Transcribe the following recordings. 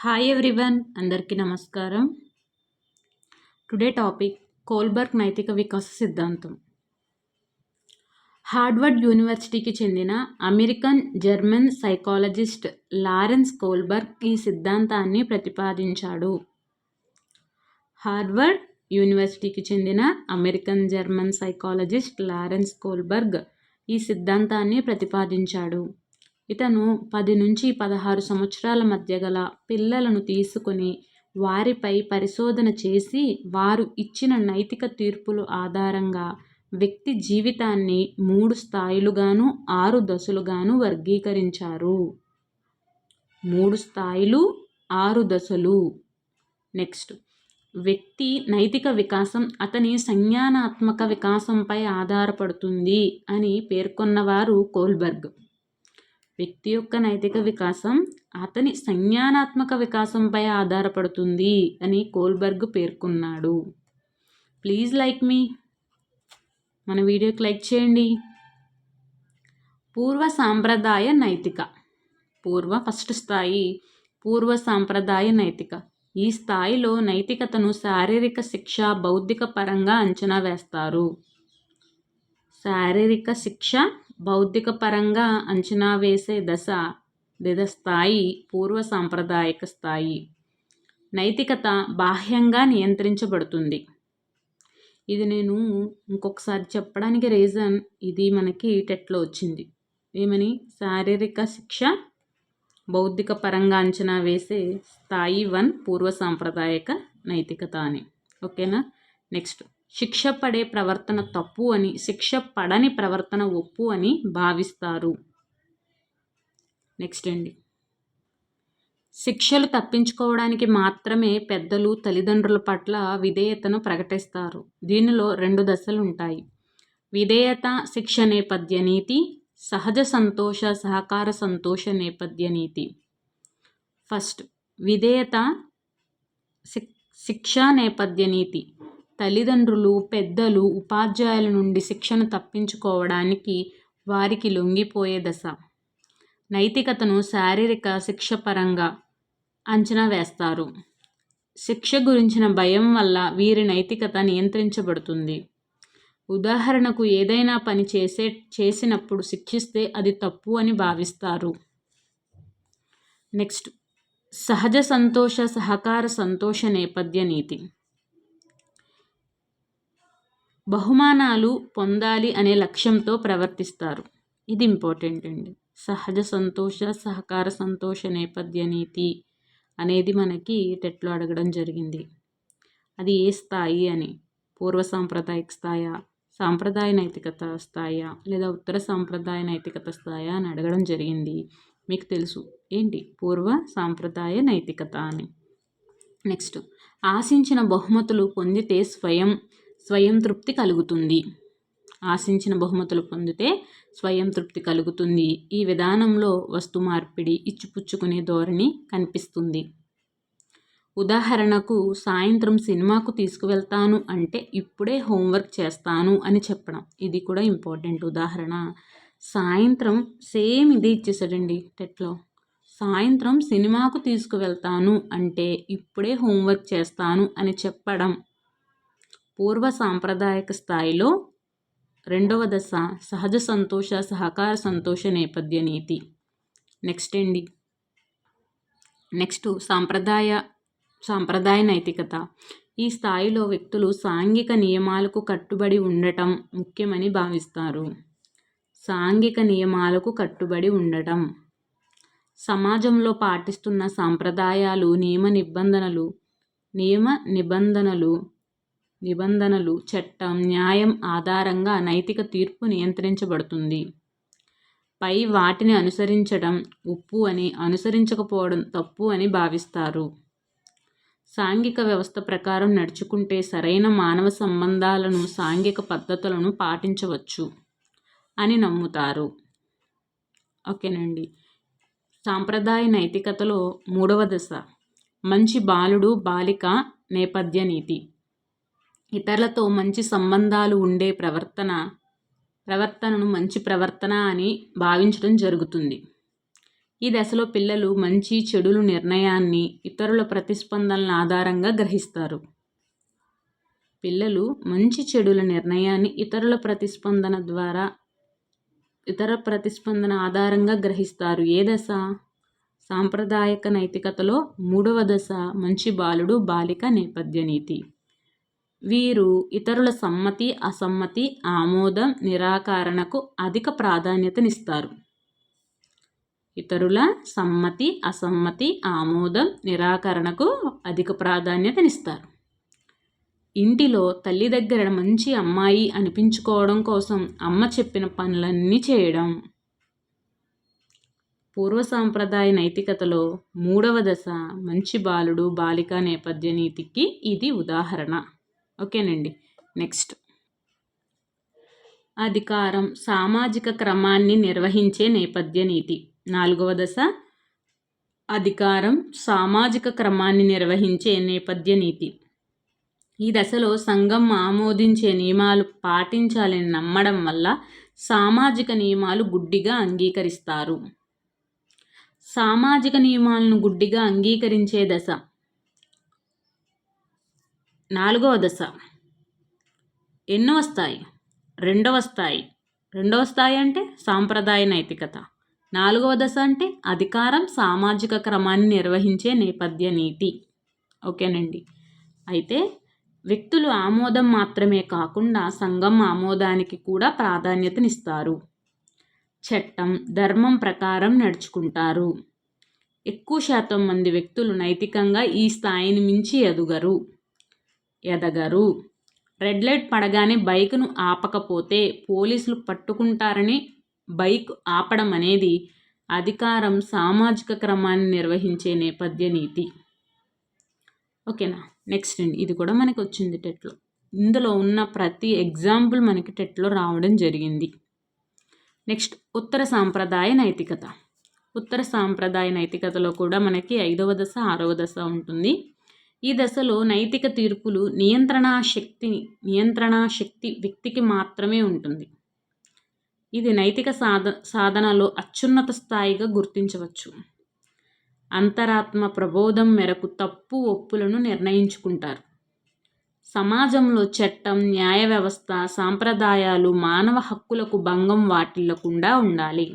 Hi everyone, అందరికీ నమస్కారం. Today topic Kohlberg నైతిక వికాస సిద్ధాంతం. హార్వర్డ్ యూనివర్సిటీకి చెందిన American German psychologist Lawrence Kohlberg ఈ సిద్ధాంతాన్ని ప్రతిపాదించాడు. హార్వర్డ్ యూనివర్సిటీకి చెందిన American German psychologist Lawrence Kohlberg ఈ సిద్ధాంతాన్ని ప్రతిపాదించాడు. ఇతను 10 నుంచి 16 సంవత్సరాల మధ్య గల పిల్లలను తీసుకొని వారిపై పరిశోధన చేసి వారు ఇచ్చిన నైతిక తీర్పుల ఆధారంగా వ్యక్తి జీవితాన్ని 3 స్థాయిలుగాను 6 దశలుగాను వర్గీకరించారు. 3 స్థాయిలు, 6 దశలు. నెక్స్ట్, వ్యక్తి నైతిక వికాసం అతని సంజ్ఞానాత్మక వికాసంపై ఆధారపడుతుంది అని పేర్కొన్నవారు కోల్బర్గ్. వ్యక్తి యొక్క నైతిక వికాసం అతని సంజ్ఞానాత్మక వికాసంపై ఆధారపడుతుంది అని కోల్బర్గ్ పేర్కొన్నాడు. ప్లీజ్ లైక్ మీ, మన వీడియోకి లైక్ చేయండి. పూర్వ సాంప్రదాయ నైతిక. ఫస్ట్ స్థాయి పూర్వ సాంప్రదాయ నైతిక. ఈ స్థాయిలో నైతికతను శారీరక శిక్ష, బౌద్ధిక పరంగా అంచనా వేస్తారు. శారీరక శిక్ష, బౌద్ధిక పరంగా అంచనా వేసే స్థాయి పూర్వ సాంప్రదాయక స్థాయి. నైతికత బాహ్యంగా నియంత్రించబడుతుంది. ఇది నేను ఇంకొకసారి చెప్పడానికి రీజన్, ఇది మనకి టెట్లో వచ్చింది. ఏమని? శారీరక శిక్ష, బౌద్ధిక పరంగా అంచనా వేసే స్థాయి 1 పూర్వ సాంప్రదాయక నైతికత అని. ఓకేనా? నెక్స్ట్, శిక్ష పడే ప్రవర్తన తప్పు అని, శిక్ష పడని ప్రవర్తన ఒప్పు అని భావిస్తారు. నెక్స్ట్ అండి, శిక్షలు తప్పించుకోవడానికి మాత్రమే పెద్దలు తల్లిదండ్రుల పట్ల విధేయతను ప్రకటిస్తారు. దీనిలో 2 దశలు ఉంటాయి. విధేయత శిక్ష నేపథ్య నీతి, సహజ సంతోష సహకార సంతోష నేపథ్య నీతి. ఫస్ట్, విధేయత శిక్షా నేపథ్య నీతి. తల్లిదండ్రులు, పెద్దలు, ఉపాధ్యాయుల నుండి శిక్షను తప్పించుకోవడానికి వారికి లొంగిపోయే దశ. నైతికతను శారీరక శిక్ష పరంగా అంచనా వేస్తారు. శిక్ష గురించిన భయం వల్ల వీరి నైతికత నియంత్రించబడుతుంది. ఉదాహరణకు, ఏదైనా పని చేసినప్పుడు శిక్షిస్తే అది తప్పు అని భావిస్తారు. నెక్స్ట్, సహజ సంతోష సహకార సంతోష నేపథ్య నీతి. బహుమానాలు పొందాలి అనే లక్ష్యంతో ప్రవర్తిస్తారు. ఇది ఇంపార్టెంట్ అండి. సహజ సంతోష సహకార సంతోష నేపథ్య నీతి అనేది మనకి టెట్లో అడగడం జరిగింది. అది ఏ స్థాయి అని? పూర్వ సాంప్రదాయక స్థాయా, సాంప్రదాయ నైతికత స్థాయా, లేదా ఉత్తర సాంప్రదాయ నైతికత స్థాయా అని అడగడం జరిగింది. మీకు తెలుసు ఏంటి? పూర్వ సాంప్రదాయ నైతికత అని. నెక్స్ట్, ఆశించిన బహుమతులు పొందితే స్వయం తృప్తి కలుగుతుంది. ఆశించిన బహుమతులు పొందితే స్వయం తృప్తి కలుగుతుంది. ఈ విధానంలో వస్తు మార్పిడి, ఇచ్చిపుచ్చుకునే ధోరణి కనిపిస్తుంది. ఉదాహరణకు, సాయంత్రం సినిమాకు తీసుకువెళ్తాను అంటే ఇప్పుడే హోంవర్క్ చేస్తాను అని చెప్పడం. ఇది కూడా ఇంపార్టెంట్ ఉదాహరణ. సాయంత్రం సేమ్ ఇదే ఇచ్చేసాడండి టెట్లో. సాయంత్రం సినిమాకు తీసుకువెళ్తాను అంటే ఇప్పుడే హోంవర్క్ చేస్తాను అని చెప్పడం. పూర్వ సాంప్రదాయక స్థాయిలో 2వ దశ సహజ సంతోష సహకార సంతోష నేపథ్య నీతి. నెక్స్ట్ అండి, సాంప్రదాయ నైతికత. ఈ స్థాయిలో వ్యక్తులు సాంఘిక నియమాలకు కట్టుబడి ఉండటం ముఖ్యమని భావిస్తారు. సాంఘిక నియమాలకు కట్టుబడి ఉండటం. సమాజంలో పాటిస్తున్న సాంప్రదాయాలు, నిబంధనలు, చట్టం, న్యాయం ఆధారంగా నైతిక తీర్పు నియంత్రించబడుతుంది. పై వాటిని అనుసరించడం ఉప్పు అని, అనుసరించకపోవడం తప్పు అని భావిస్తారు. సాంఘిక వ్యవస్థ ప్రకారం నడుచుకుంటే సరైన మానవ సంబంధాలను, సాంఘిక పద్ధతులను పాటించవచ్చు అని నమ్ముతారు. ఓకేనండి. సాంప్రదాయ నైతికతలో 3వ దశ మంచి బాలుడు బాలిక నేపథ్య నీతి. ఇతరులతో మంచి సంబంధాలు ఉండే ప్రవర్తనను మంచి ప్రవర్తన అని భావించడం జరుగుతుంది. ఈ దశలో పిల్లలు మంచి చెడులు నిర్ణయాన్ని ఇతరుల ప్రతిస్పందనల ఆధారంగా గ్రహిస్తారు. పిల్లలు మంచి చెడుల నిర్ణయాన్ని ఇతర ప్రతిస్పందన ఆధారంగా గ్రహిస్తారు. ఏ దశ? సాంప్రదాయక నైతికతలో 3వ దశ మంచి బాలుడు బాలిక నేపథ్య నీతి. వీరు ఇతరుల సమ్మతి, అసమ్మతి, ఆమోదం, నిరాకరణకు అధిక ప్రాధాన్యతనిస్తారు. ఇతరుల సమ్మతి, అసమ్మతి, ఆమోదం, నిరాకరణకు అధిక ప్రాధాన్యతనిస్తారు. ఇంటిలో తల్లి దగ్గర మంచి అమ్మాయి అనిపించుకోవడం కోసం అమ్మ చెప్పిన పనులన్నీ చేయడం. పూర్వ సాంప్రదాయ నైతికతలో 3వ దశ మంచి బాలుడు బాలిక నేపథ్య నీతికి ఇది ఉదాహరణ. ఓకేనండి. నెక్స్ట్, అధికారం సామాజిక క్రమాన్ని నిర్వహించే నేపథ్య నీతి. 4వ దశ అధికారం సామాజిక క్రమాన్ని నిర్వహించే నేపథ్య నీతి. ఈ దశలో సంఘం ఆమోదించే నియమాలు పాటించాలని నమ్మడం వల్ల సామాజిక నియమాలు గుడ్డిగా అంగీకరిస్తారు. సామాజిక నియమాలను గుడ్డిగా అంగీకరించే దశ 4వ దశ. ఎన్నవ స్థాయి? 2వ స్థాయి. 2వ స్థాయి అంటే సాంప్రదాయ నైతికత. 4వ దశ అంటే అధికారం సామాజిక క్రమాన్ని నిర్వహించే నేపథ్య నీతి. ఓకేనండి. అయితే వ్యక్తులు ఆమోదం మాత్రమే కాకుండా సంఘం ఆమోదానికి కూడా ప్రాధాన్యతనిస్తారు. చట్టం, ధర్మం ప్రకారం నడుచుకుంటారు. ఎక్కువ శాతం మంది వ్యక్తులు నైతికంగా ఈ స్థాయిని మించి ఎదగరు. రెడ్ లైట్ పడగానే బైక్ను ఆపకపోతే పోలీసులు పట్టుకుంటారని బైక్ ఆపడం అనేది అధికారం సామాజిక క్రమాన్ని నిర్వహించే నేపథ్య నీతి. ఓకేనా. నెక్స్ట్ అండి, ఇది కూడా మనకి వచ్చింది టెట్లో. ఇందులో ఉన్న ప్రతి ఎగ్జాంపుల్ మనకి టెట్లో రావడం జరిగింది. నెక్స్ట్, ఉత్తర సాంప్రదాయ నైతికత. ఉత్తర సాంప్రదాయ నైతికతలో కూడా మనకి 5వ దశ 6వ దశ ఉంటుంది. ఈ దశలో నైతిక తీర్పులు నియంత్రణా శక్తి వ్యక్తికి మాత్రమే ఉంటుంది. ఇది నైతిక సాధనలో అత్యున్నత స్థాయిగా గుర్తించవచ్చు. అంతరాత్మ ప్రబోధం మేరకు తప్పు ఒప్పులను నిర్ణయించుకుంటారు. సమాజంలో చట్టం, న్యాయ వ్యవస్థ, సాంప్రదాయాలు మానవ హక్కులకు భంగం వాటిల్లకుండా ఉండాలి.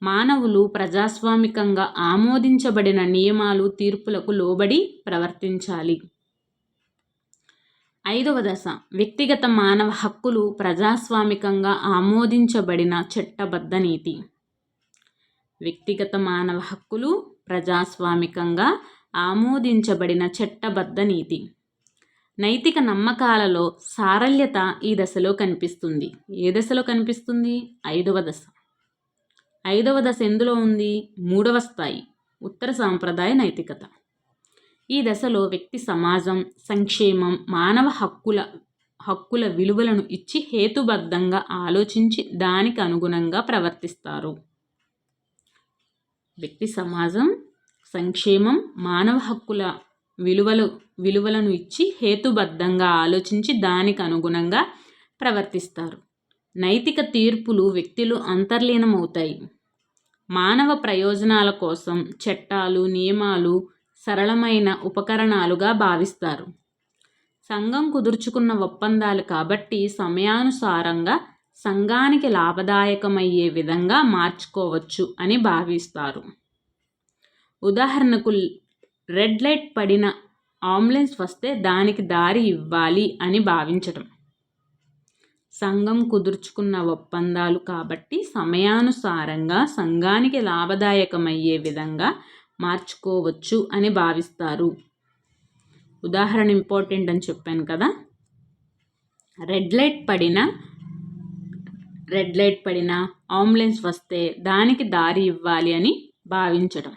మానవులు ప్రజాస్వామికంగా ఆమోదించబడిన నియమాలు, తీర్పులకు లోబడి ప్రవర్తించాలి. 5వ దశ వ్యక్తిగత మానవ హక్కులు ప్రజాస్వామికంగా ఆమోదించబడిన చట్టబద్ధ నీతి. వ్యక్తిగత మానవ హక్కులు ప్రజాస్వామికంగా ఆమోదించబడిన చట్టబద్ధ నీతి. నైతిక నమ్మకాలలో సారళ్యత ఈ దశలో కనిపిస్తుంది. ఏ దశలో కనిపిస్తుంది? 5వ దశ. 5వ దశ ఎందులో ఉంది? 3వ స్థాయి, ఉత్తర సాంప్రదాయ నైతికత. ఈ దశలో వ్యక్తి సమాజం, సంక్షేమం, మానవ హక్కుల విలువలను ఇచ్చి హేతుబద్ధంగా ఆలోచించి దానికి అనుగుణంగా ప్రవర్తిస్తారు. వ్యక్తి సమాజం, సంక్షేమం, మానవ హక్కుల విలువలను ఇచ్చి హేతుబద్ధంగా ఆలోచించి దానికి అనుగుణంగా ప్రవర్తిస్తారు. నైతిక తీర్పులు వ్యక్తులు అంతర్లీనమవుతాయి. మానవ ప్రయోజనాల కోసం చట్టాలు, నియమాలు సరళమైన ఉపకరణాలుగా భావిస్తారు. సంఘం కుదుర్చుకున్న ఒప్పందాలు కాబట్టి సమయానుసారంగా సంఘానికి లాభదాయకమయ్యే విధంగా మార్చుకోవచ్చు అని భావిస్తారు. ఉదాహరణకు, రెడ్ లైట్ పడిన అంబులెన్స్ వస్తే దానికి దారి ఇవ్వాలి అని భావించటం. సంఘం కుదుర్చుకున్న ఒప్పందాలు కాబట్టి సమయానుసారంగా సంఘానికి లాభదాయకమయ్యే విధంగా మార్చుకోవచ్చు అని భావిస్తారు. ఉదాహరణ ఇంపార్టెంట్ అని చెప్పాను కదా. రెడ్ లైట్ పడిన అంబులెన్స్ వస్తే దానికి దారి ఇవ్వాలి అని భావించడం.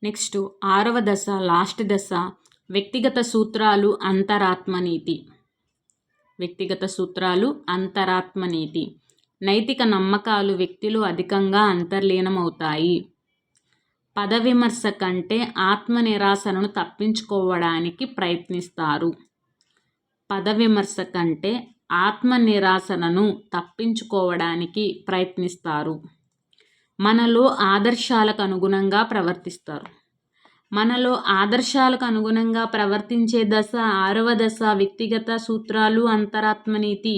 నెక్స్ట్ 6వ దశ, లాస్ట్ దశ వ్యక్తిగత సూత్రాలు, అంతరాత్మ నీతి. వ్యక్తిగత సూత్రాలు, అంతరాత్మ నీతి. నైతిక నమ్మకాలు వ్యక్తులు అధికంగా అంతర్లీనమవుతాయి. పద విమర్శ కంటే ఆత్మ నిరాశను తప్పించుకోవడానికి ప్రయత్నిస్తారు. పద విమర్శ కంటే ఆత్మ నిరాశను తప్పించుకోవడానికి ప్రయత్నిస్తారు. మనలో ఆదర్శాలకు అనుగుణంగా ప్రవర్తిస్తారు. మనలో ఆదర్శాలకు అనుగుణంగా ప్రవర్తించే దశ 6వ దశ వ్యక్తిగత సూత్రాలు అంతరాత్మనీతి.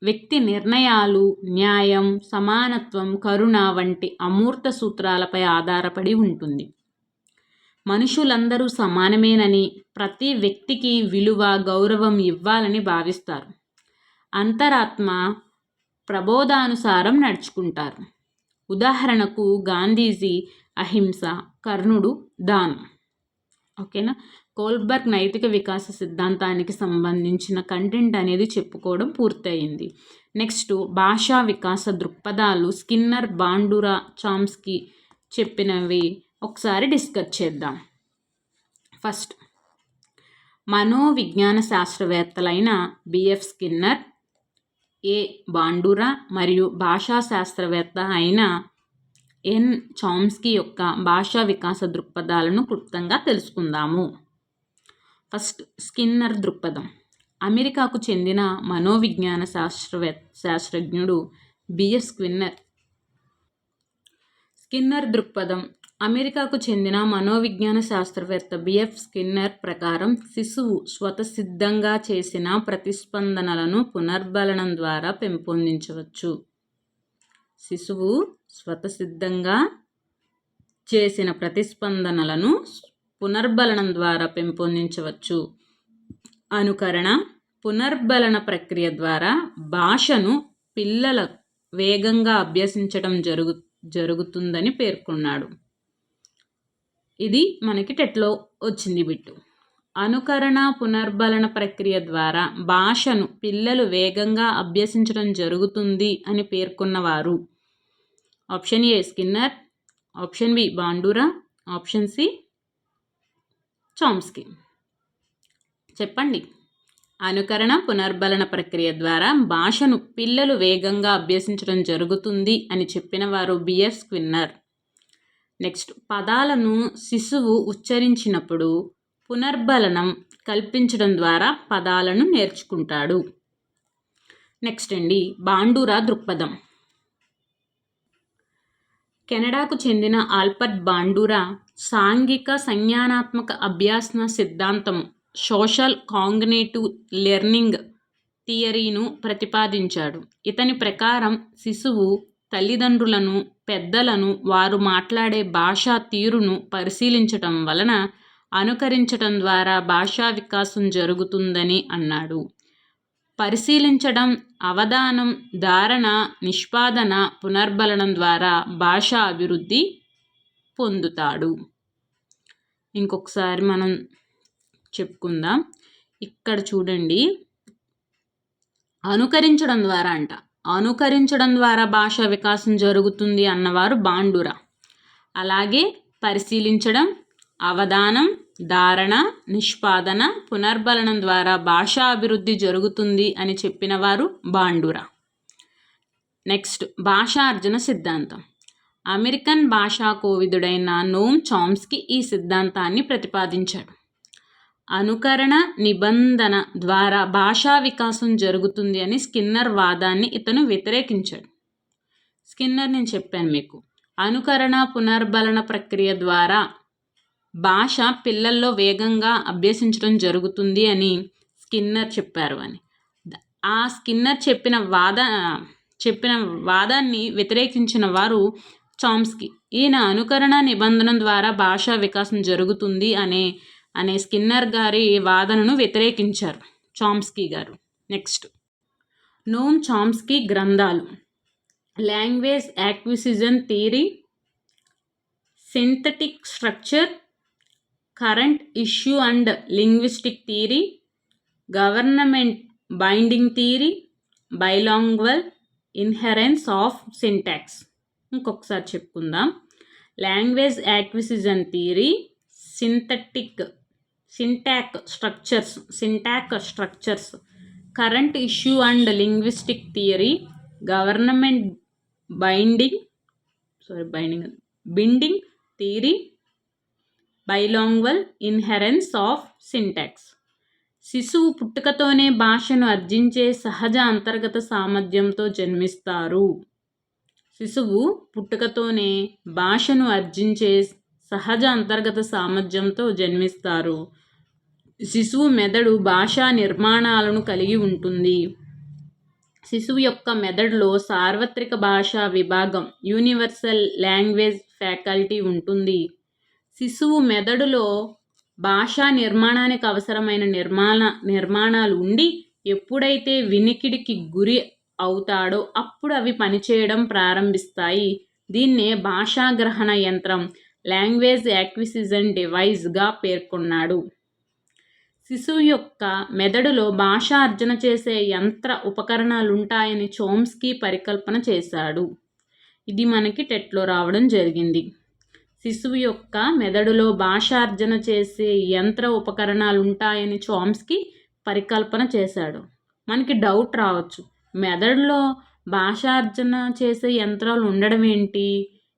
వ్యక్తి నిర్ణయాలు న్యాయం, సమానత్వం, కరుణ వంటి అమూర్త సూత్రాలపై ఆధారపడి ఉంటుంది. మనుషులందరూ సమానమేనని, ప్రతి వ్యక్తికి విలువ, గౌరవం ఇవ్వాలని భావిస్తారు. అంతరాత్మ ప్రబోధానుసారం నడుచుకుంటారు. ఉదాహరణకు గాంధీజీ అహింస, కర్ణుడు దానం. ఓకేనా. కోల్బర్గ్ నైతిక వికాస సిద్ధాంతానికి సంబంధించిన కంటెంట్ అనేది చెప్పుకోవడం పూర్తయింది. నెక్స్ట్ భాషా వికాస దృక్పథాలు స్కిన్నర్, బాండురా, చామ్స్కీ చెప్పినవి ఒకసారి డిస్కస్ చేద్దాం. ఫస్ట్ మనోవిజ్ఞాన శాస్త్రవేత్తలైన బిఎఫ్ స్కిన్నర్, ఏ బాండురా మరియు భాషా శాస్త్రవేత్త అయిన ఎన్ చామ్స్కీ యొక్క భాషా వికాస దృక్పథాలను క్లుప్తంగా తెలుసుకుందాము. ఫస్ట్ స్కిన్నర్ దృక్పథం. అమెరికాకు చెందిన మనోవిజ్ఞాన శాస్త్రజ్ఞుడు బిఎఫ్ స్కిన్నర్ దృక్పథం. అమెరికాకు చెందిన మనోవిజ్ఞాన శాస్త్రవేత్త బిఎఫ్ స్కిన్నర్ ప్రకారం శిశువు స్వతసిద్ధంగా చేసిన ప్రతిస్పందనలను పునర్బలనం ద్వారా పెంపొందించవచ్చు. శిశువు స్వతసిద్ధంగా చేసిన ప్రతిస్పందనలను పునర్బలనం ద్వారా పెంపొందించవచ్చు. అనుకరణ, పునర్బలన ప్రక్రియ ద్వారా భాషను పిల్లల వేగంగా అభ్యసించడం జరుగుతుందని పేర్కొన్నాడు. ఇది మనకి టెట్లో వచ్చింది బిట్టు. అనుకరణ, పునర్బలన ప్రక్రియ ద్వారా భాషను పిల్లలు వేగంగా అభ్యసించడం జరుగుతుంది అని పేర్కొన్నవారు option A Skinner, option B Bandura, option C Chomsky. చెప్పండి. అనుకరణ, పునర్బలన ప్రక్రియ ద్వారా భాషను పిల్లలు వేగంగా అభ్యసించడం జరుగుతుంది అని చెప్పిన వారు బిఎఫ్ స్కిన్నర్. నెక్స్ట్ పదాలను శిశువు ఉచ్చరించినప్పుడు పునర్బలనం కల్పించడం ద్వారా పదాలను నేర్చుకుంటాడు. నెక్స్ట్ అండి బాండురా దృక్పథం. కెనడాకు చెందిన ఆల్బర్ట్ బాండురా సాంఘిక సంజ్ఞానాత్మక అభ్యాసన సిద్ధాంతం సోషల్ కాగ్నిటివ్ లెర్నింగ్ థియరీను ప్రతిపాదించాడు. ఇతని ప్రకారం శిశువు తల్లిదండ్రులను, పెద్దలను, వారు మాట్లాడే భాషా తీరును పరిశీలించటం వలన అనుకరించటం ద్వారా భాషా వికాసం జరుగుతుందని అన్నాడు. పరిశీలించడం, అవధానం, ధారణ, నిష్పాదన, పునర్బలనం ద్వారా భాషా అభివృద్ధి పొందుతాడు. ఇంకొకసారి మనం చెప్పుకుందాం. ఇక్కడ చూడండి, అనుకరించడం ద్వారా అనుకరించడం ద్వారా భాషా వికాసం జరుగుతుంది అన్నవారు బాండురా. అలాగే పరిశీలించడం, అవధానం, ధారణ, నిష్పాదన, పునర్బలనం ద్వారా భాషా అభివృద్ధి జరుగుతుంది అని చెప్పిన వారు బాండురా. నెక్స్ట్ భాషా అర్జన సిద్ధాంతం. అమెరికన్ భాషా కోవిదుడైన నోమ్ చామ్స్కీ ఈ సిద్ధాంతాన్ని ప్రతిపాదించాడు. అనుకరణ, నిబంధన ద్వారా భాషా వికాసం జరుగుతుంది అని స్కిన్నర్ వాదాన్ని ఇతను వ్యతిరేకించాడు. స్కిన్నర్ నేను చెప్పాను మీకు, అనుకరణ, పునర్బలన ప్రక్రియ ద్వారా భాష పిల్లల్లో వేగంగా అభ్యసించడం జరుగుతుంది అని స్కిన్నర్ చెప్పారు అని. ఆ స్కిన్నర్ చెప్పిన వాదాన్ని వ్యతిరేకించిన వారు చామ్స్కీ. ఈయన అనుకరణ, నిబంధన ద్వారా భాషా వికాసం జరుగుతుంది అనే స్కిన్నర్ గారి వాదనను వ్యతిరేకించారు చామ్స్కీ గారు. నెక్స్ట్ నోమ్ చామ్స్కీ గ్రంథాలు. Language acquisition theory, synthetic structure, current issue and linguistic theory, government binding theory, bilingual inherence of syntax. ఇంకొకసారి చెప్పుకుందాం. Language acquisition theory, syntactic structures, current issue and linguistic theory, government binding theory, bilingual inherence of syntax. శిశువు పుట్టుకతోనే భాషను ఆర్జించే సహజ అంతర్గత సామర్థ్యంతో జన్మిస్తారు. శిశువు పుట్టుకతోనే భాషను ఆర్జించే సహజ అంతర్గత సామర్థ్యంతో జన్మిస్తారు. శిశువు మెదడు భాషా నిర్మాణాలను కలిగి ఉంటుంది. శిశువు యొక్క మెదడులో సార్వత్రిక భాషా విభాగం యూనివర్సల్ లాంగ్వేజ్ ఫ్యాకల్టీ ఉంటుంది. శిశువు మెదడులో భాషా నిర్మాణానికి అవసరమైన నిర్మాణాలు ఉండి ఎప్పుడైతే వినికిడికి గురి అవుతాడో అప్పుడు అవి పనిచేయడం ప్రారంభిస్తాయి. దీన్నే భాషాగ్రహణ యంత్రం లాంగ్వేజ్ యాక్విజిషన్ డివైస్గా పేర్కొన్నాడు. శిశువు యొక్క మెదడులో భాషార్జన చేసే యంత్ర ఉపకరణాలుంటాయని చోమ్స్కీ పరికల్పన చేశాడు. ఇది మనకి టెట్లో రావడం జరిగింది. శిశువు యొక్క మెదడులో భాషార్జన చేసే యంత్ర ఉపకరణాలుంటాయని చోమ్స్కీ పరికల్పన చేశాడు. మనకి డౌట్ రావచ్చు, మెదడులో భాషార్జన చేసే యంత్రాలు ఉండడం ఏంటి,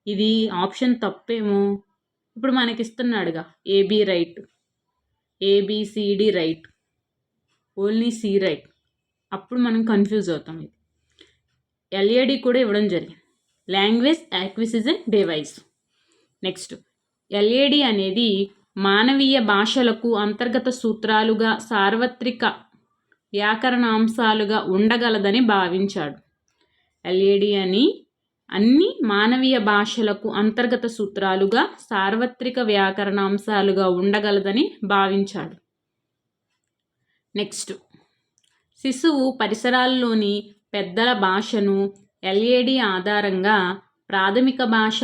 ఇది ఆప్షన్ తప్పేమో. ఇప్పుడు మనకిస్తున్నాడుగా AB right, ABCD right, only C right. అప్పుడు మనం కన్ఫ్యూజ్ అవుతాం. ఇది ఎల్ఏడి కూడా ఇవ్వడం జరిగింది, language acquisition device. Next, LAD అనేది మానవీయ భాషలకు అంతర్గత సూత్రాలుగా సార్వత్రిక వ్యాకరణాంశాలుగా ఉండగలదని భావించాడు. ఎల్ఏడి అని అన్ని మానవీయ భాషలకు అంతర్గత సూత్రాలుగా సార్వత్రిక వ్యాకరణాంశాలుగా ఉండగలదని భావించాడు. నెక్స్ట్, శిశువు పరిసరాల్లోని పెద్దల భాషను ఎల్ఏడి ఆధారంగా ప్రాథమిక భాష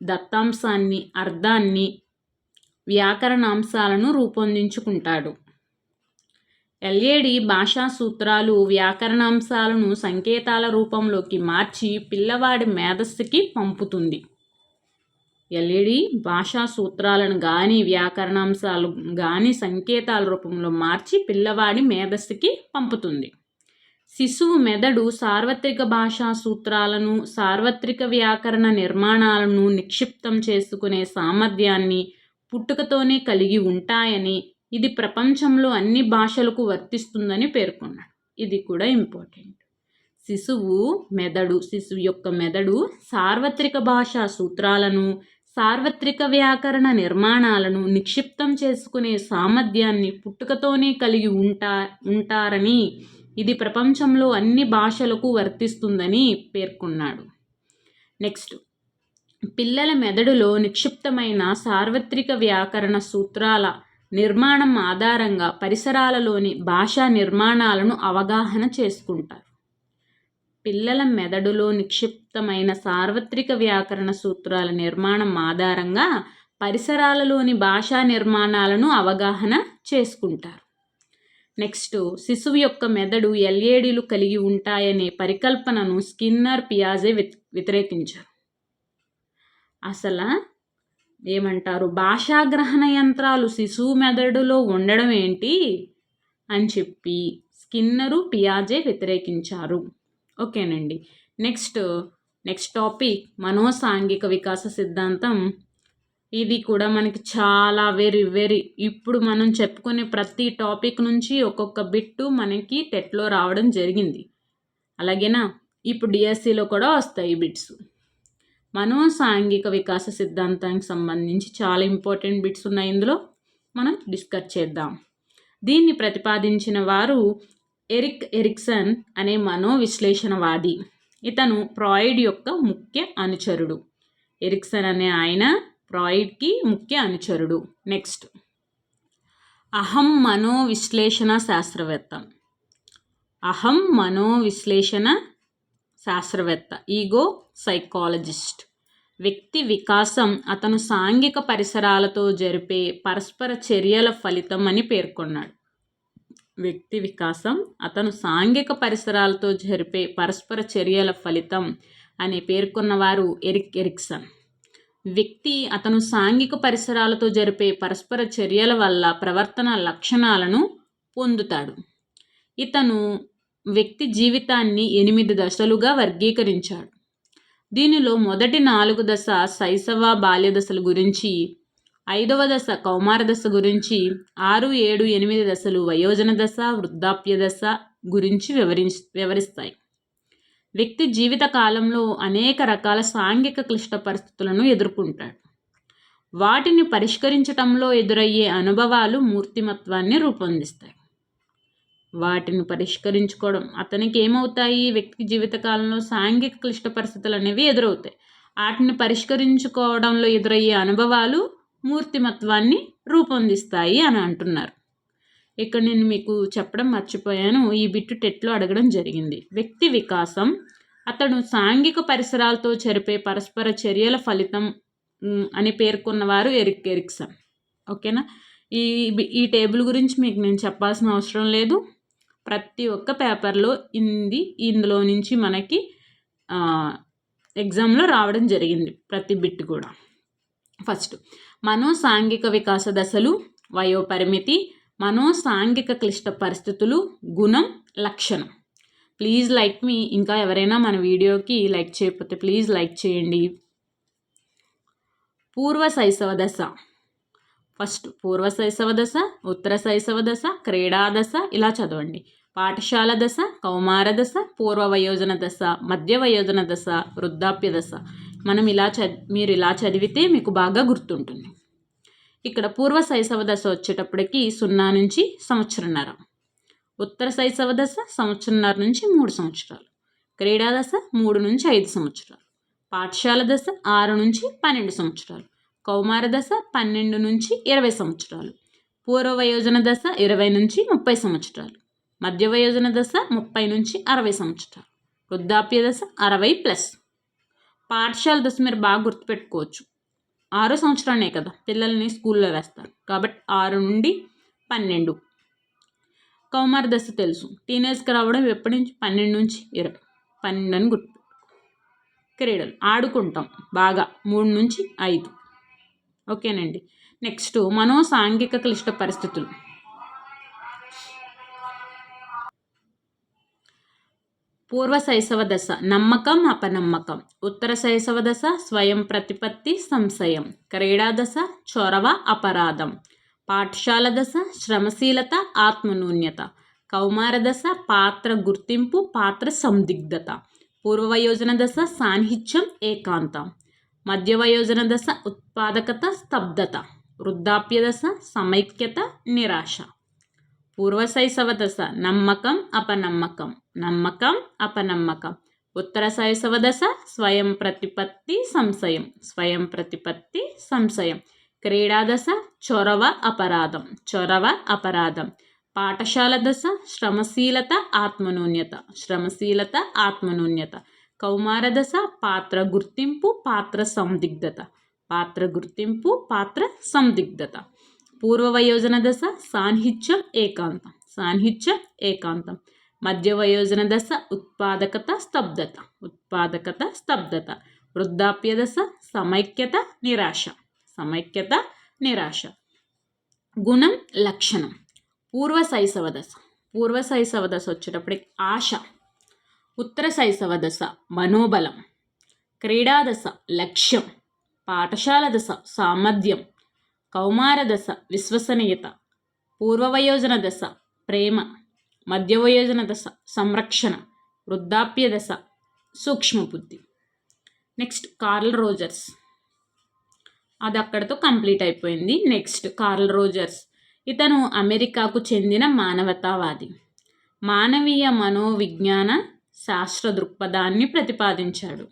దత్తాంశాన్ని, అర్థాన్ని, వ్యాకరణాంశాలను రూపొందించుకుంటాడు. ఎల్ఏడి భాషా సూత్రాలు, వ్యాకరణాంశాలను సంకేతాల రూపంలోకి మార్చి పిల్లవాడి మేధస్సుకి పంపుతుంది. ఎల్ఏడి భాషా సూత్రాలను కానీ వ్యాకరణాంశాలు కానీ సంకేతాల రూపంలో మార్చి పిల్లవాడి మేధస్సుకి పంపుతుంది. శిశువు మెదడు సార్వత్రిక భాషా సూత్రాలను, సార్వత్రిక వ్యాకరణ నిర్మాణాలను నిక్షిప్తం చేసుకునే సామర్థ్యాన్ని పుట్టుకతోనే కలిగి ఉంటాయని, ఇది ప్రపంచంలో అన్ని భాషలకు వర్తిస్తుందని పేర్కొన్నాడు. ఇది కూడా ఇంపార్టెంట్. శిశువు యొక్క మెదడు సార్వత్రిక భాషా సూత్రాలను, సార్వత్రిక వ్యాకరణ నిర్మాణాలను నిక్షిప్తం చేసుకునే సామర్థ్యాన్ని పుట్టుకతోనే కలిగి ఉంటారని, ఇది ప్రపంచంలో అన్ని భాషలకు వర్తిస్తుందని పేర్కొన్నాడు. నెక్స్ట్, పిల్లల మెదడులో నిక్షిప్తమైన సార్వత్రిక వ్యాకరణ సూత్రాల నిర్మాణం ఆధారంగా పరిసరాలలోని భాషా నిర్మాణాలను అవగాహన చేసుకుంటారు. పిల్లల మెదడులో నిక్షిప్తమైన సార్వత్రిక వ్యాకరణ సూత్రాల నిర్మాణం ఆధారంగా పరిసరాలలోని భాషా నిర్మాణాలను అవగాహన చేసుకుంటారు. నెక్స్ట్, శిశువు యొక్క మెదడు ఎల్ఏడీలు కలిగి ఉంటాయనే పరికల్పనను స్కిన్నర్, పియాజే వ్యతిరేకించారు. అసలు ఏమంటారు, భాషాగ్రహణ యంత్రాలు శిశువు మెదడులో ఉండడం ఏంటి అని చెప్పి స్కిన్నరు, పియాజే వ్యతిరేకించారు. ఓకేనండి. నెక్స్ట్ టాపిక్ మనోసాంఘిక వికాస సిద్ధాంతం. ఇది కూడా మనకి చాలా వెరీ ఇప్పుడు మనం చెప్పుకునే ప్రతి టాపిక్ నుంచి ఒక్కొక్క బిట్టు మనకి టెట్లో రావడం జరిగింది. అలాగేనా, ఇప్పుడు డిఎస్సిలో కూడా వస్తాయి బిట్స్. మనోసాంఘిక వికాస సిద్ధాంతానికి సంబంధించి చాలా ఇంపార్టెంట్ బిట్స్ ఉన్నాయి, ఇందులో మనం డిస్కస్ చేద్దాం. దీన్ని ప్రతిపాదించిన వారు ఎరిక్సన్ అనే మనోవిశ్లేషణవాది. ఇతను ఫ్రాయిడ్ యొక్క ముఖ్య అనుచరుడు. ఎరిక్సన్ అనే ఆయన ఫ్రాయిడ్కి ముఖ్య అనుచరుడు. నెక్స్ట్, అహం మనోవిశ్లేషణ శాస్త్రవేత్త, ఈగో సైకాలజిస్ట్. వ్యక్తి వికాసం అతను సాంఘిక పరిసరాలతో జరిపే పరస్పర చర్యల ఫలితం అని పేర్కొన్నాడు. వ్యక్తి వికాసం అతను సాంఘిక పరిసరాలతో జరిపే పరస్పర చర్యల ఫలితం అని పేర్కొన్నవారు ఎరిక్సన్. వ్యక్తి అతను సాంఘిక పరిసరాలతో జరిపే పరస్పర చర్యల వల్ల ప్రవర్తన లక్షణాలను పొందుతాడు. ఇతను వ్యక్తి జీవితాన్ని 8 దశలుగా వర్గీకరించాడు. దీనిలో మొదటి 4 దశ శైశవ బాల్య దశల గురించి, 5వ దశ కౌమార దశ గురించి, 6, 7, 8 దశలు వయోజన దశ, వృద్ధాప్య దశ గురించి వివరిస్తాయి. వ్యక్తి జీవిత కాలంలో అనేక రకాల సాంఘిక క్లిష్ట పరిస్థితులను ఎదుర్కొంటాడు. వాటిని పరిష్కరించటంలో ఎదురయ్యే అనుభవాలు మూర్తిమత్వాన్ని రూపొందిస్తాయి. వాటిని పరిష్కరించుకోవడం అతనికి ఏమవుతాయి, వ్యక్తి జీవితకాలంలో సాంఘిక క్లిష్ట పరిస్థితులు అనేవి ఎదురవుతాయి. వాటిని పరిష్కరించుకోవడంలో ఎదురయ్యే అనుభవాలు మూర్తిమత్వాన్ని రూపొందిస్తాయి అని అంటున్నారు. ఇక్కడ నేను మీకు చెప్పడం మర్చిపోయాను, ఈ బిట్టు టెట్లో అడగడం జరిగింది. వ్యక్తి వికాసం అతడు సాంఘిక పరిసరాలతో జరిపే పరస్పర చర్యల ఫలితం అని పేర్కొన్నవారు ఎరిక్సన్. ఓకేనా, ఈ టేబుల్ గురించి మీకు నేను చెప్పాల్సిన అవసరం లేదు. ప్రతి ఒక్క పేపర్లో ఇందులో నుంచి మనకి ఎగ్జామ్లో రావడం జరిగింది ప్రతి బిట్ కూడా. ఫస్ట్ మనోసాంఘిక వికాస దశలు, వయోపరిమితి, మనోసాంఘిక క్లిష్ట పరిస్థితులు, గుణం, లక్షణం. ప్లీజ్ లైక్ మీ. ఇంకా ఎవరైనా మన వీడియోకి లైక్ చేయకపోతే ప్లీజ్ లైక్ చేయండి. పూర్వ శైశవ దశ. ఫస్ట్ పూర్వ శైశవ దశ, ఉత్తర శైశవ దశ, క్రీడా దశ, ఇలా చదవండి. పాఠశాల దశ, కౌమార దశ, పూర్వ వయోజన దశ, మధ్య వయోజన దశ, వృద్ధాప్య దశ. మనం మీరు ఇలా చదివితే మీకు బాగా గుర్తుంటుంది. ఇక్కడ పూర్వ శైశవ దశ వచ్చేటప్పటికి 0 నుంచి సంవత్సరంన్నర, ఉత్తర శైశవ దశ సంవత్సరంన్నర నుంచి 3 సంవత్సరాలు, క్రీడా దశ 3 నుంచి 5 సంవత్సరాలు, పాఠశాల దశ 6 నుంచి 12 సంవత్సరాలు, కౌమార దశ 12 నుంచి 20 సంవత్సరాలు, పూర్వ వయోజన దశ 20 నుంచి 30 సంవత్సరాలు, మధ్య వయోజన దశ 30 నుంచి 60 సంవత్సరాలు, వృద్ధాప్య దశ 60+. పాఠశాల దశ మీరు బాగా గుర్తుపెట్టుకోవచ్చు, 6 సంవత్సరాలే కదా పిల్లల్ని స్కూల్లో వేస్తారు కాబట్టి 6 నుండి 12. కౌమార దశ తెలుసు, టీనేజ్కి రావడం ఎప్పటి నుంచి 12 నుంచి 20, 12 అని గుర్తు. క్రీడలు ఆడుకుంటాం బాగా 3 నుంచి 5. ఓకేనండి. నెక్స్ట్ మనోసాంఘిక క్లిష్ట పరిస్థితులు. పూర్వ శైశవ దశ నమ్మకం, అపనమ్మకం, ఉత్తర శైశవ దశ స్వయం ప్రతిపత్తి, సంశయం, క్రీడా దశ చొరవ, అపరాధం, పాఠశాల దశ శ్రమశీలత, ఆత్మన్యూన్యత, కౌమార దశ పాత్ర గుర్తింపు, పాత్ర సందిగ్ధత, పూర్వ వయోజన దశ సాన్నిహిత్యం, ఏకాంతం, మధ్య వయోజన దశ ఉత్పాదకత, స్తబ్దత, వృద్ధాప్య దశ సమైక్యత, నిరాశ. పూర్వ శైశవ దశ నమ్మకం, అపనమ్మకం, నమ్మకం, అపనమ్మకం, ఉత్తర శైశవ దశ స్వయం ప్రతిపత్తి, సంశయం, స్వయం ప్రతిపత్తి, సంశయం, క్రీడా దశ చొరవ, అపరాధం, చొరవ, అపరాధం, పాఠశాల దశ శ్రమశీలత, ఆత్మన్యూన్యత, శ్రమశీలత, ఆత్మన్యూన్యత, కౌమార దశ పాత్ర గుర్తింపు, పాత్ర సందిగ్ధత, పాత్ర గుర్తింపు, పాత్ర సందిగ్ధత, పూర్వ వయోజన దశ సాన్నిహిత్యం, ఏకాంతం, సాన్నిహిత్యం, ఏకాంతం, మధ్య వయోజన దశ ఉత్పాదకత, స్తబ్దత, ఉత్పాదకత, స్తబ్దత, వృద్ధాప్య దశ సమైక్యత, నిరాశ, సమైక్యత, నిరాశ. గుణం, లక్షణం. పూర్వ శైశవ దశ, పూర్వ శైశవ దశ వచ్చేటప్పటికి ఆశ, ఉత్తర శైశవ దశ మనోబలం, క్రీడా దశ లక్ష్యం, పాఠశాల దశ సామర్థ్యం, కౌమార దశ విశ్వసనీయత, పూర్వ వయోజన దశ ప్రేమ, మధ్య వయోజన దశ సంరక్షణ, వృద్ధాప్య దశ సూక్ష్మబుద్ధి. నెక్స్ట్ కార్ల్ రోజర్స్, అది అక్కడితో కంప్లీట్ అయిపోయింది. నెక్స్ట్ కార్ల్ రోజర్స్, ఇతను అమెరికాకు చెందిన మానవతావాది, మానవీయ మనోవిజ్ఞాన శాస్త్ర దృక్పథాన్ని ప్రతిపాదించాడు.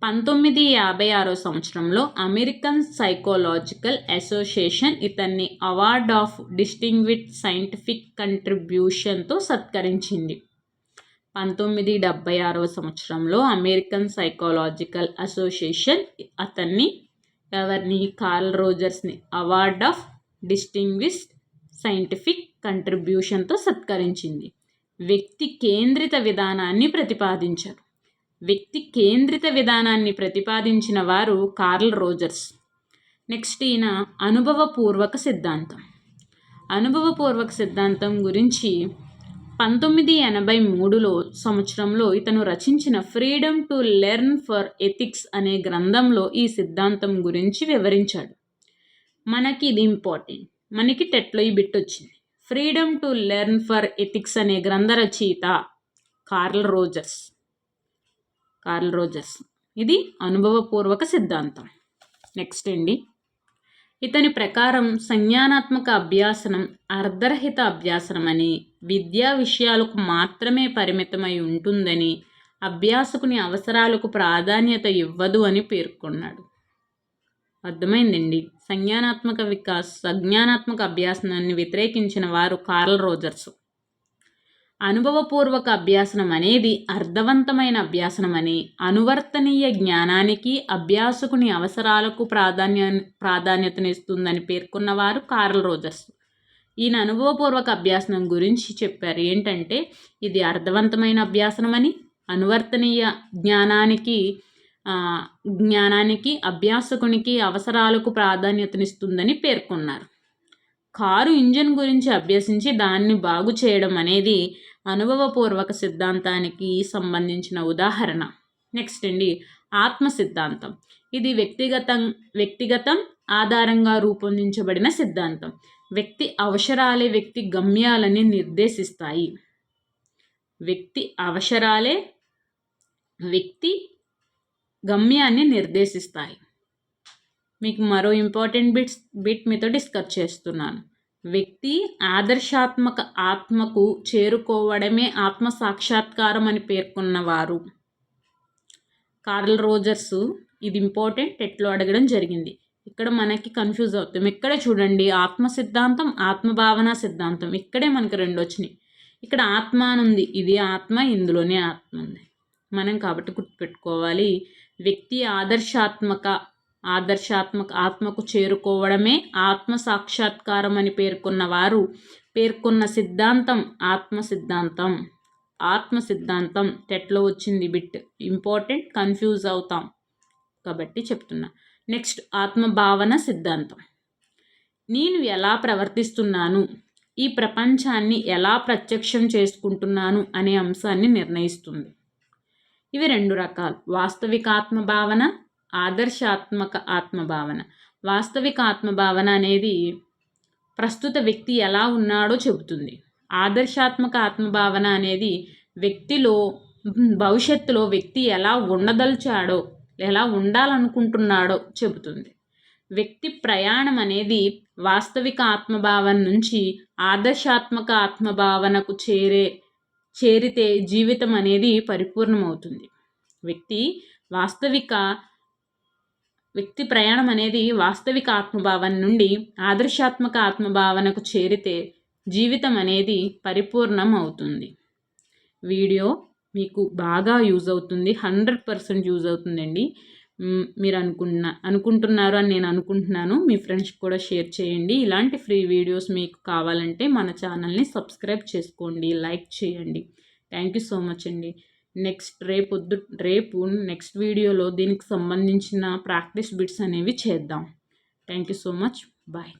1956 సంవత్సరంలో అమెరికన్ సైకలాజికల్ అసోసియేషన్ ఇతన్ని అవార్డ్ ఆఫ్ డిస్టింగ్విష్డ్ సైంటిఫిక్ కంట్రిబ్యూషన్తో సత్కరించింది. 1976 సంవత్సరంలో అమెరికన్ సైకలాజికల్ అసోసియేషన్ ఎవరిని, కార్ల్ రోజర్స్ని అవార్డ్ ఆఫ్ డిస్టింగ్విష్డ్ సైంటిఫిక్ కంట్రిబ్యూషన్తో సత్కరించింది. వ్యక్తి కేంద్రిత విధానాన్ని ప్రతిపాదించారు. వ్యక్తి కేంద్రిత విధానాన్ని ప్రతిపాదించిన వారు కార్ల్ రోజర్స్. నెక్స్ట్ ఈయన అనుభవపూర్వక సిద్ధాంతం. అనుభవపూర్వక సిద్ధాంతం గురించి 1983 సంవత్సరంలో ఇతను రచించిన freedom to learn for ethics అనే గ్రంథంలో ఈ సిద్ధాంతం గురించి వివరించాడు. మనకి ఇది ఇంపార్టెంట్, మనకి టెట్లో ఈ బిట్ వచ్చింది. Freedom to learn for ethics అనే గ్రంథ రచయిత కార్ల్ రోజర్స్. Curl Rogers. ఇది అనుభవపూర్వక సిద్ధాంతం. నెక్స్ట్ అండి, ఇతని ప్రకారం సంజ్ఞానాత్మక అభ్యాసనం అర్ధరహిత అభ్యాసనం అని, విద్యా విషయాలకు మాత్రమే పరిమితమై ఉంటుందని, అభ్యాసకుని అవసరాలకు ప్రాధాన్యత ఇవ్వదు అని పేర్కొన్నాడు. అర్థమైందండి. సంజ్ఞానాత్మక అభ్యాసనాన్ని వ్యతిరేకించిన వారు కార్ల్ రోజర్స్. అనుభవపూర్వక అభ్యాసనం అనేది అర్థవంతమైన అభ్యాసనం అని, అనువర్తనీయ జ్ఞానానికి అభ్యాసకుని అవసరాలకు ప్రాధాన్యతనిస్తుందని పేర్కొన్నవారు కార్ల్ రోజర్స్. ఈయన అనుభవపూర్వక అభ్యాసనం గురించి చెప్పారు. ఏంటంటే ఇది అర్థవంతమైన అభ్యాసనం అని, అనువర్తనీయ జ్ఞానానికి అభ్యాసకునికి అవసరాలకు ప్రాధాన్యతనిస్తుందని పేర్కొన్నారు. కారు ఇంజిన్ గురించి అభ్యసించి దాన్ని బాగు చేయడం అనేది అనుభవపూర్వక సిద్ధాంతానికి సంబంధించిన ఉదాహరణ. నెక్స్ట్ అండి, ఆత్మ సిద్ధాంతం. ఇది వ్యక్తిగతం ఆధారంగా రూపొందించబడిన సిద్ధాంతం. వ్యక్తి అవసరాలే వ్యక్తి గమ్యాలని నిర్దేశిస్తాయి. వ్యక్తి అవసరాలే వ్యక్తి గమ్యాన్ని నిర్దేశిస్తాయి. మీకు మరో ఇంపార్టెంట్ బిట్ మీతో డిస్కస్ చేస్తున్నాను. వ్యక్తి ఆదర్శాత్మక ఆత్మకు చేరుకోవడమే ఆత్మ సాక్షాత్కారం అని పేర్కొన్నవారు కార్ల్ రోజర్స్. ఇది ఇంపార్టెంట్, ఎట్లో అడగడం జరిగింది. ఇక్కడ మనకి కన్ఫ్యూజ్ అవుతాం. ఇక్కడే చూడండి, ఆత్మ సిద్ధాంతం, ఆత్మభావన సిద్ధాంతం, ఇక్కడే మనకి రెండు వచ్చినాయి. ఇక్కడ ఆత్మ అని ఉంది, ఇది ఆత్మ, ఇందులోనే ఆత్మ ఉంది. మనం కాబట్టి గుర్తుపెట్టుకోవాలి, వ్యక్తి ఆదర్శాత్మక ఆత్మకు చేరుకోవడమే ఆత్మ సాక్షాత్కారం అని పేర్కొన్న సిద్ధాంతం ఆత్మ సిద్ధాంతం. టెట్లో వచ్చింది బిట్, ఇంపార్టెంట్, కన్ఫ్యూజ్ అవుతాం కాబట్టి చెప్తున్నా. నెక్స్ట్, ఆత్మభావన సిద్ధాంతం. నేను ఎలా ప్రవర్తిస్తున్నాను, ఈ ప్రపంచాన్ని ఎలా ప్రత్యక్షం చేసుకుంటున్నాను అనే అంశాన్ని నిర్ణయిస్తుంది. ఇవి రెండు రకాలు: వాస్తవిక ఆత్మభావన, ఆదర్శాత్మక ఆత్మభావన. వాస్తవిక ఆత్మభావన అనేది ప్రస్తుత వ్యక్తి ఎలా ఉన్నాడో చెబుతుంది. ఆదర్శాత్మక ఆత్మభావన అనేది భవిష్యత్తులో వ్యక్తి ఎలా ఉండదలిచాడో, ఎలా ఉండాలనుకుంటున్నాడో చెబుతుంది. వ్యక్తి ప్రయాణం అనేది వాస్తవిక ఆత్మభావన నుంచి ఆదర్శాత్మక ఆత్మభావనకు చేరితే జీవితం అనేది పరిపూర్ణమవుతుంది. వ్యక్తి ప్రయాణం అనేది వాస్తవిక ఆత్మభావన నుండి ఆదర్శాత్మక ఆత్మభావనకు చేరితే జీవితం అనేది పరిపూర్ణం అవుతుంది. వీడియో మీకు బాగా యూజ్ అవుతుంది, 100% యూజ్ అవుతుందండి. మీరు అనుకుంటున్నారు అని నేను అనుకుంటున్నాను. మీ ఫ్రెండ్స్కి కూడా షేర్ చేయండి. ఇలాంటి ఫ్రీ వీడియోస్ మీకు కావాలంటే మన ఛానల్ని సబ్స్క్రైబ్ చేసుకోండి, లైక్ చేయండి. థ్యాంక్ యూ సో మచ్ అండి. రేపు నెక్స్ట్ వీడియోలో దీనికి సంబంధించిన ప్రాక్టీస్ బిట్స్ అనేవి చేద్దాం. Thank you so much. Bye.